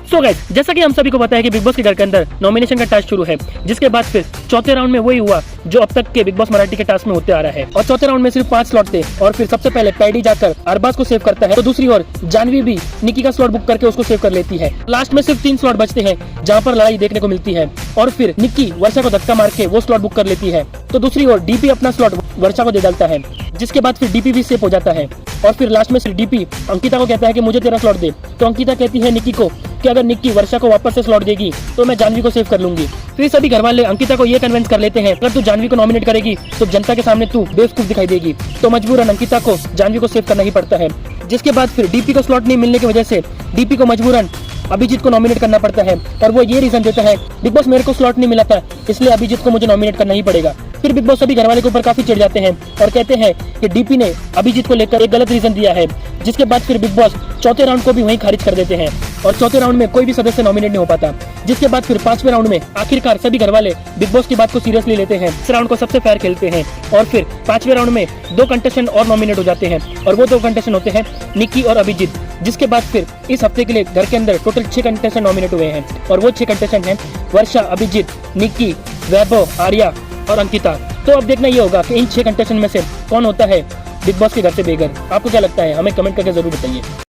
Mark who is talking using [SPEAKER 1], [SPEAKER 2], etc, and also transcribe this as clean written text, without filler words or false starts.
[SPEAKER 1] So guys, जैसा कि हम सभी को पता है कि बिग बॉस के घर के अंदर नॉमिनेशन का टास्क शुरू है, जिसके बाद फिर चौथे राउंड में वही हुआ जो अब तक के बिग बॉस मराठी के टास्क में होते आ रहा है। और चौथे राउंड में सिर्फ 5 स्लॉट थे और फिर सबसे पहले पैडी जाकर अरबाज को सेव करता है, तो दूसरी ओर जानवी भी निकी का स्लॉट बुक करके उसको सेव कर लेती है। लास्ट में सिर्फ 3 स्लॉट बचते हैं जहाँ पर लड़ाई देखने को मिलती है और फिर निक्की वर्षा को धक्का मार के वो स्लॉट बुक कर लेती है। तो दूसरी ओर डीपी अपना स्लॉट वर्षा को दे डालता है, जिसके बाद फिर डीपी भी सेव हो जाता है। और फिर लास्ट में डीपी अंकिता को कहता है कि मुझे तेरा स्लॉट दे, तो अंकिता कहती है निक्की को कि अगर निक्की वर्षा को वापस से स्लॉट देगी तो मैं जानवी को सेव कर लूंगी। फिर सभी घर वाले अंकिता को ये कन्विंस कर लेते हैं अगर तू जानवी को नॉमिनेट करेगी तो जनता के सामने तू बेवकूफ दिखाई देगी, तो मजबूरन अंकिता को जानवी को सेव करना ही पड़ता है। जिसके बाद फिर डीपी को स्लॉट नहीं मिलने की वजह से डीपी को मजबूरन अभिजीत को नॉमिनेट करना पड़ता है और वो ये रीजन देता है बिग बॉस मेरे को स्लॉट नहीं मिला था इसलिए अभिजीत को मुझे नॉमिनेट करना ही पड़ेगा। फिर बिग बॉस सभी घरवाले के ऊपर काफी चिढ़ जाते हैं और कहते हैं कि डीपी ने अभिजीत को लेकर एक गलत रीजन दिया है। जिसके बाद फिर बिग बॉस चौथे राउंड को भी वहीं खारिज कर देते हैं और चौथे राउंड में कोई भी सदस्य नॉमिनेट नहीं हो पाता। जिसके बाद फिर 5वें राउंड में आखिरकार सभी घरवाले बिग बॉस की बात को सीरियसली लेते हैं, इस राउंड को सबसे फेयर खेलते हैं और फिर 5वें राउंड में 2 कंटेस्टेंट और नॉमिनेट हो जाते हैं और वो 2 कंटेस्टेंट होते हैं निक्की और अभिजीत। जिसके बाद फिर इस हफ्ते के लिए घर के अंदर टोटल 6 कंटेस्टेंट नॉमिनेट हुए हैं और वो 6 कंटेस्टेंट हैं वर्षा, अभिजीत, निक्की, वैभव, आर्या और अंकिता। तो अब देखना ये होगा कि इन 6 कंटेस्टेंट में से कौन होता है बिग बॉस के घर से बेघर। आपको क्या लगता है, हमें कमेंट करके जरूर बताइए।